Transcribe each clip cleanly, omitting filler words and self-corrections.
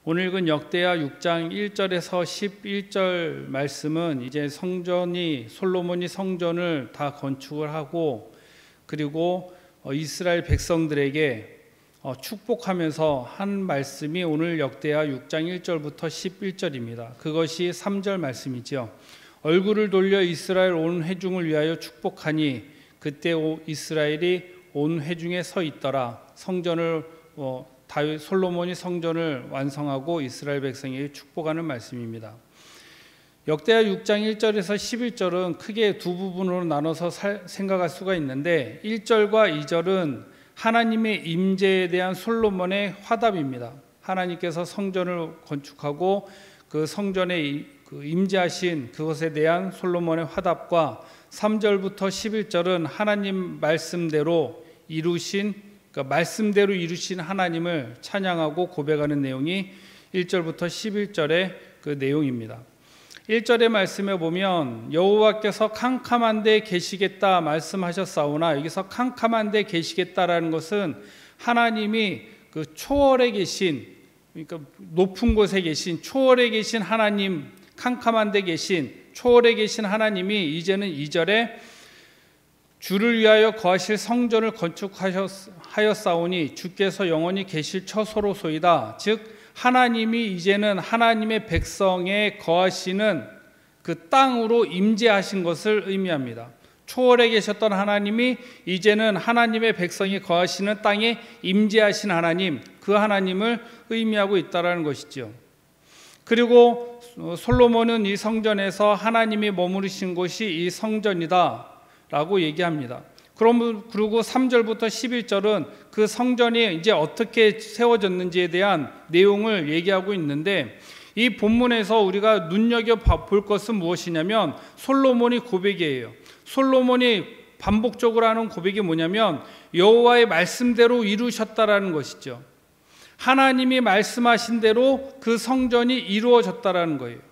오늘 읽은 역대하 6장 1절에서 11절 말씀은 이제 솔로몬이 성전을 다 건축을 하고 그리고 이스라엘 백성들에게 축복하면서 한 말씀이 오늘 역대하 6장 1절부터 11절입니다. 그것이 3절 말씀이죠. 얼굴을 돌려 이스라엘 온 회중을 위하여 축복하니 그때 이스라엘이 온 회중에 서 있더라. 솔로몬이 성전을 완성하고 이스라엘 백성에게 축복하는 말씀입니다. 역대하 6장 1절에서 11절은 크게 두 부분으로 나눠서 생각할 수가 있는데 1절과 2절은 하나님의 임재에 대한 솔로몬의 화답입니다. 하나님께서 성전을 건축하고 그 성전에 임재하신 그것에 대한 솔로몬의 화답과 3절부터 11절은 하나님 말씀대로 이루신 하나님을 찬양하고 고백하는 내용이 1절부터 11절의 그 내용입니다. 1절의 말씀에 보면 여호와께서 캄캄한 데 계시겠다 말씀하셨사오나 여기서 캄캄한 데 계시겠다라는 것은 하나님이 그 초월에 계신, 그러니까 높은 곳에 계신 초월에 계신 하나님, 캄캄한 데 계신 초월에 계신 하나님이 이제는 2절에 주를 위하여 거하실 성전을 건축하였사오니 주께서 영원히 계실 처소로소이다. 즉 하나님이 이제는 하나님의 백성에 거하시는 그 땅으로 임재하신 것을 의미합니다. 초월에 계셨던 하나님이 이제는 하나님의 백성이 거하시는 땅에 임재하신 하나님, 그 하나님을 의미하고 있다는 것이죠. 그리고 솔로몬은 이 성전에서 하나님이 머무르신 곳이 이 성전이다 라고 얘기합니다. 그리고 3절부터 11절은 그 성전이 이제 어떻게 세워졌는지에 대한 내용을 얘기하고 있는데 이 본문에서 우리가 눈여겨볼 것은 무엇이냐면 솔로몬의 고백이에요. 솔로몬이 반복적으로 하는 고백이 뭐냐면 여호와의 말씀대로 이루셨다라는 것이죠. 하나님이 말씀하신 대로 그 성전이 이루어졌다라는 거예요.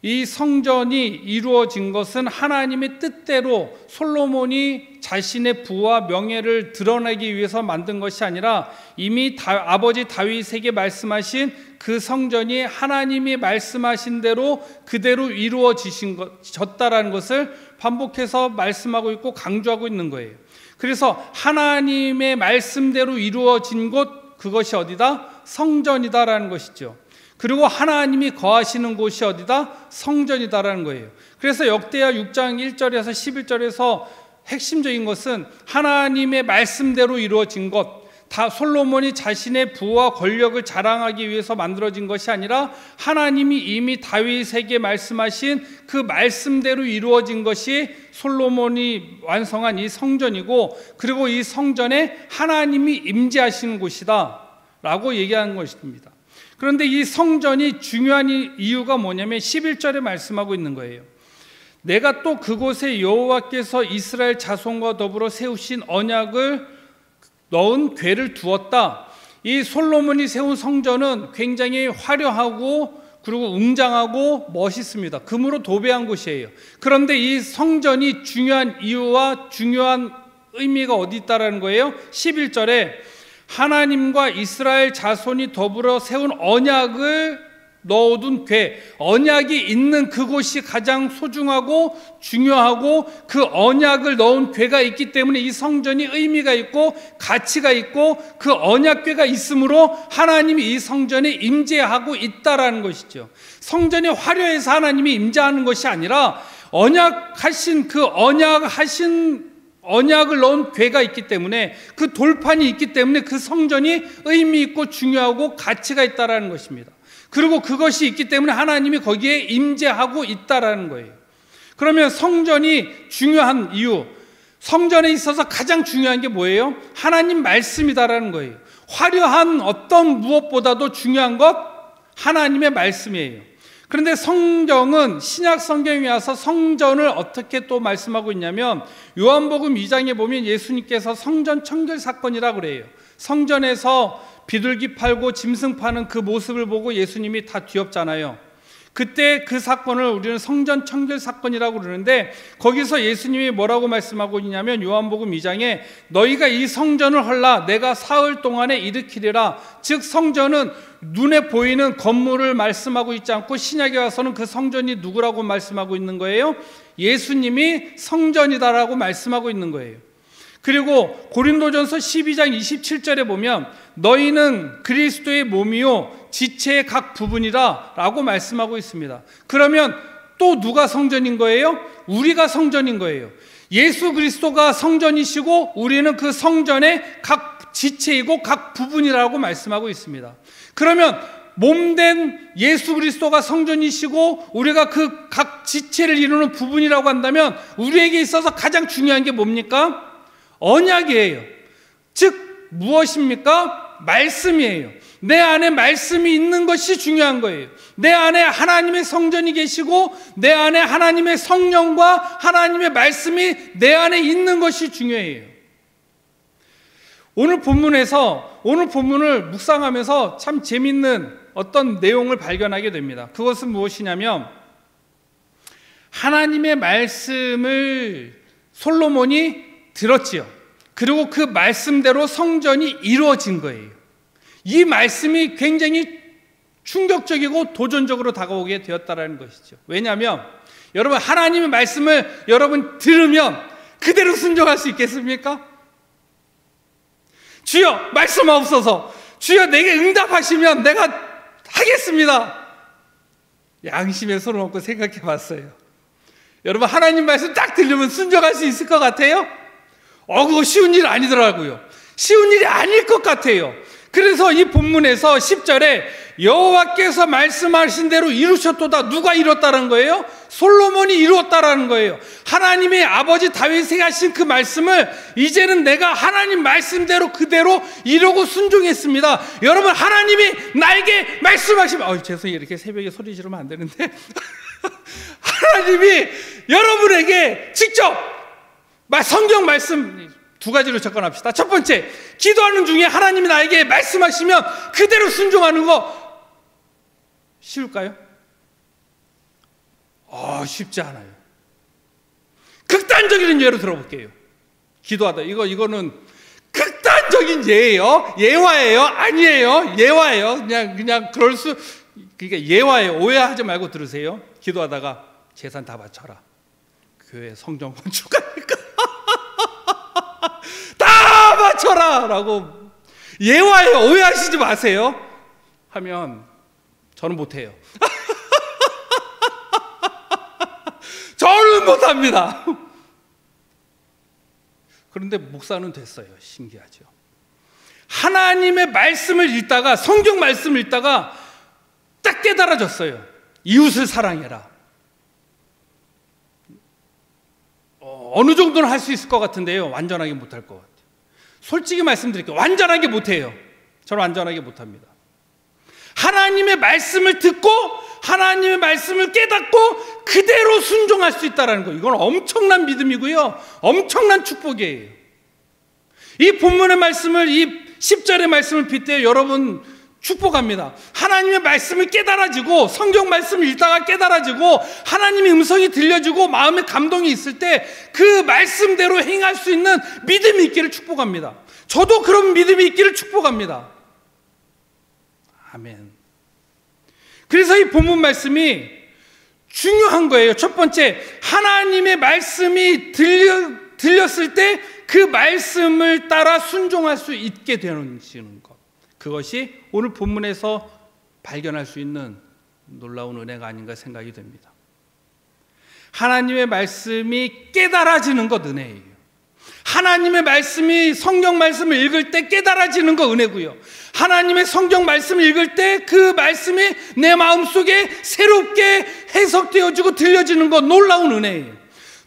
이 성전이 이루어진 것은 하나님의 뜻대로 솔로몬이 자신의 부와 명예를 드러내기 위해서 만든 것이 아니라 이미 아버지 다윗에게 말씀하신 그 성전이 하나님이 말씀하신 대로 그대로 이루어졌다라는 것을 반복해서 말씀하고 있고 강조하고 있는 거예요. 그래서 하나님의 말씀대로 이루어진 곳, 그것이 어디다? 성전이다라는 것이죠. 그리고 하나님이 거하시는 곳이 어디다? 성전이다라는 거예요. 그래서 역대하 6장 1절에서 11절에서 핵심적인 것은 하나님의 말씀대로 이루어진 것, 다 솔로몬이 자신의 부와 권력을 자랑하기 위해서 만들어진 것이 아니라 하나님이 이미 다윗에게 말씀하신 그 말씀대로 이루어진 것이 솔로몬이 완성한 이 성전이고, 그리고 이 성전에 하나님이 임재하시는 곳이다 라고 얘기하는 것입니다. 그런데 이 성전이 중요한 이유가 뭐냐면 11절에 말씀하고 있는 거예요. 내가 또 그곳에 여호와께서 이스라엘 자손과 더불어 세우신 언약을 넣은 궤를 두었다. 이 솔로몬이 세운 성전은 굉장히 화려하고 그리고 웅장하고 멋있습니다. 금으로 도배한 곳이에요. 그런데 이 성전이 중요한 이유와 중요한 의미가 어디 있다라는 거예요? 11절에 하나님과 이스라엘 자손이 더불어 세운 언약을 넣어둔 궤, 언약이 있는 그곳이 가장 소중하고 중요하고 그 언약을 넣은 궤가 있기 때문에 이 성전이 의미가 있고 가치가 있고 그 언약궤가 있으므로 하나님이 이 성전에 임재하고 있다라는 것이죠. 성전이 화려해서 하나님이 임재하는 것이 아니라 언약을 넣은 궤가 있기 때문에, 그 돌판이 있기 때문에 그 성전이 의미 있고 중요하고 가치가 있다라는 것입니다. 그리고 그것이 있기 때문에 하나님이 거기에 임재하고 있다라는 거예요. 그러면 성전이 중요한 이유, 성전에 있어서 가장 중요한 게 뭐예요? 하나님 말씀이다라는 거예요. 화려한 어떤 무엇보다도 중요한 것, 하나님의 말씀이에요. 그런데 성경은 신약 성경에 와서 성전을 어떻게 또 말씀하고 있냐면 요한복음 2장에 보면 예수님께서 성전 청결 사건이라고 그래요. 성전에서 비둘기 팔고 짐승 파는 그 모습을 보고 예수님이 다 뒤엎잖아요. 그때 그 사건을 우리는 성전 청결 사건이라고 그러는데, 거기서 예수님이 뭐라고 말씀하고 있냐면 요한복음 2장에 너희가 이 성전을 헐라 내가 사흘 동안에 일으키리라. 즉 성전은 눈에 보이는 건물을 말씀하고 있지 않고 신약에 와서는 그 성전이 누구라고 말씀하고 있는 거예요? 예수님이 성전이다라고 말씀하고 있는 거예요. 그리고 고린도전서 12장 27절에 보면 너희는 그리스도의 몸이요 지체의 각 부분이라 라고 말씀하고 있습니다. 그러면 또 누가 성전인 거예요? 우리가 성전인 거예요. 예수 그리스도가 성전이시고 우리는 그 성전의 각 지체이고 각 부분이라고 말씀하고 있습니다. 그러면 몸된 예수 그리스도가 성전이시고 우리가 그 각 지체를 이루는 부분이라고 한다면 우리에게 있어서 가장 중요한 게 뭡니까? 언약이에요. 즉 무엇입니까? 말씀이에요. 내 안에 말씀이 있는 것이 중요한 거예요. 내 안에 하나님의 성전이 계시고 내 안에 하나님의 성령과 하나님의 말씀이 내 안에 있는 것이 중요해요. 오늘 본문을 묵상하면서 참 재밌는 어떤 내용을 발견하게 됩니다. 그것은 무엇이냐면 하나님의 말씀을 솔로몬이 들었지요. 그리고 그 말씀대로 성전이 이루어진 거예요. 이 말씀이 굉장히 충격적이고 도전적으로 다가오게 되었다는 것이죠. 왜냐하면 여러분 하나님의 말씀을 여러분 들으면 그대로 순종할 수 있겠습니까? 주여 말씀하옵소서. 주여 내게 응답하시면 내가 하겠습니다. 양심에 손을 얹고 생각해 봤어요. 여러분 하나님 말씀 딱 들으면 순종할 수 있을 것 같아요? 그거 쉬운 일 아니더라고요. 쉬운 일이 아닐 것 같아요. 그래서 이 본문에서 10절에 여호와께서 말씀하신 대로 이루셨도다. 누가 이뤘다는 거예요? 솔로몬이 이루었다라는 거예요. 하나님의 아버지 다윗이 하신 그 말씀을 이제는 내가 하나님 말씀대로 그대로 이루고 순종했습니다. 여러분 하나님이 나에게 말씀하시면 죄송해요. 이렇게 새벽에 소리 지르면 안 되는데 하나님이 여러분에게 직접 성경 말씀 두 가지로 접근합시다. 첫 번째, 기도하는 중에 하나님이 나에게 말씀하시면 그대로 순종하는 거 쉬울까요? 쉽지 않아요. 극단적인 예로 들어볼게요. 기도하다. 이거는 극단적인 예예요. 예화예요. 아니에요. 예화예요. 그냥 그러니까 예화예요. 오해하지 말고 들으세요. 기도하다가 재산 다 바쳐라. 교회 성전 건축하니까 다 바쳐라 라고 예화예요. 오해하시지 마세요. 하면 저는 못해요. 저는 못합니다. 그런데 목사는 됐어요. 신기하죠. 하나님의 말씀을 읽다가 성경 말씀을 읽다가 딱 깨달아졌어요. 이웃을 사랑해라. 어느 정도는 할 수 있을 것 같은데요. 완전하게 못할 것 같아요. 솔직히 말씀드릴게요. 완전하게 못해요. 저는 완전하게 못합니다. 하나님의 말씀을 듣고 하나님의 말씀을 깨닫고 그대로 순종할 수 있다는 거, 이건 엄청난 믿음이고요. 엄청난 축복이에요. 이 본문의 말씀을, 이 10절의 말씀을 빗대어 여러분 축복합니다. 하나님의 말씀을 깨달아지고 성경 말씀을 읽다가 깨달아지고 하나님의 음성이 들려지고 마음에 감동이 있을 때 그 말씀대로 행할 수 있는 믿음이 있기를 축복합니다. 저도 그런 믿음이 있기를 축복합니다. 아멘. 그래서 이 본문 말씀이 중요한 거예요. 첫 번째, 하나님의 말씀이 들렸을 때 그 말씀을 따라 순종할 수 있게 되는 것, 그것이 오늘 본문에서 발견할 수 있는 놀라운 은혜가 아닌가 생각이 됩니다. 하나님의 말씀이 깨달아지는 것 은혜예요. 하나님의 말씀이 성경 말씀을 읽을 때 깨달아지는 거 은혜고요. 하나님의 성경 말씀을 읽을 때 그 말씀이 내 마음속에 새롭게 해석되어지고 들려지는 거 놀라운 은혜예요.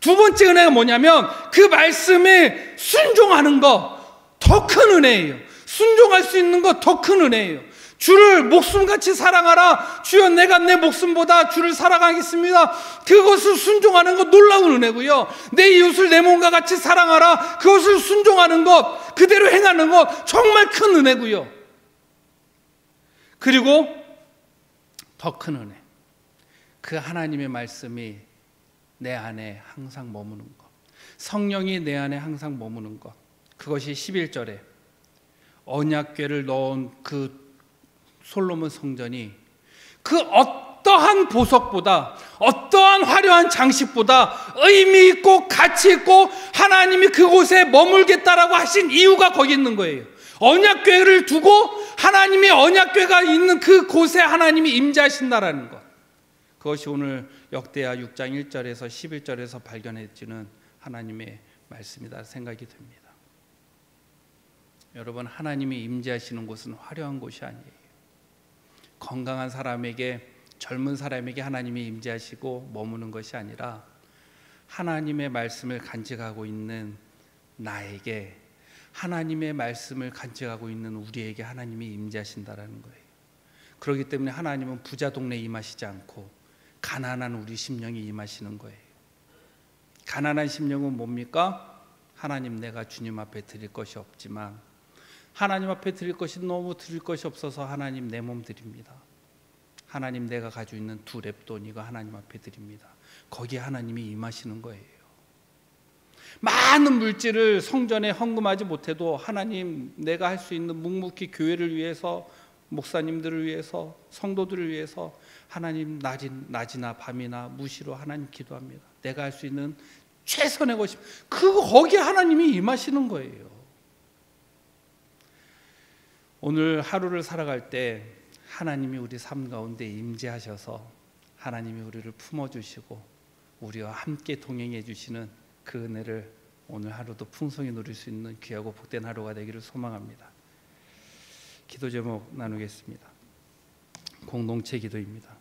두 번째 은혜가 뭐냐면 그 말씀에 순종하는 거 더 큰 은혜예요. 순종할 수 있는 거 더 큰 은혜예요. 주를 목숨같이 사랑하라. 주여 내가 내 목숨보다 주를 사랑하겠습니다. 그것을 순종하는 것 놀라운 은혜고요. 내 이웃을 내 몸과 같이 사랑하라. 그것을 순종하는 것, 그대로 행하는 것 정말 큰 은혜고요. 그리고 더 큰 은혜, 그 하나님의 말씀이 내 안에 항상 머무는 것, 성령이 내 안에 항상 머무는 것, 그것이 11절에 언약궤를 넣은 그 솔로몬 성전이 그 어떠한 보석보다, 어떠한 화려한 장식보다 의미 있고 가치 있고 하나님이 그곳에 머물겠다라고 하신 이유가 거기 있는 거예요. 언약궤를 두고 하나님의 언약궤가 있는 그곳에 하나님이 임재하신다라는 것, 그것이 오늘 역대하 6장 1절에서 11절에서 발견해지는 하나님의 말씀이다 생각이 듭니다. 여러분, 하나님이 임재하시는 곳은 화려한 곳이 아니에요. 건강한 사람에게, 젊은 사람에게 하나님이 임재하시고 머무는 것이 아니라 하나님의 말씀을 간직하고 있는 나에게, 하나님의 말씀을 간직하고 있는 우리에게 하나님이 임재하신다라는 거예요. 그렇기 때문에 하나님은 부자 동네에 임하시지 않고 가난한 우리 심령에 임하시는 거예요. 가난한 심령은 뭡니까? 하나님, 내가 주님 앞에 드릴 것이 없지만 하나님 앞에 드릴 것이 너무 드릴 것이 없어서 하나님 내 몸 드립니다. 하나님, 내가 가지고 있는 2렙돈 이거 하나님 앞에 드립니다. 거기에 하나님이 임하시는 거예요. 많은 물질을 성전에 헌금하지 못해도 하나님, 내가 할 수 있는 묵묵히 교회를 위해서, 목사님들을 위해서, 성도들을 위해서 하나님 낮이나 밤이나 무시로 하나님 기도합니다. 내가 할 수 있는 최선의 것이, 거기에 하나님이 임하시는 거예요. 오늘 하루를 살아갈 때 하나님이 우리 삶 가운데 임재하셔서 하나님이 우리를 품어주시고 우리와 함께 동행해 주시는 그 은혜를 오늘 하루도 풍성히 누릴 수 있는 귀하고 복된 하루가 되기를 소망합니다. 기도 제목 나누겠습니다. 공동체 기도입니다.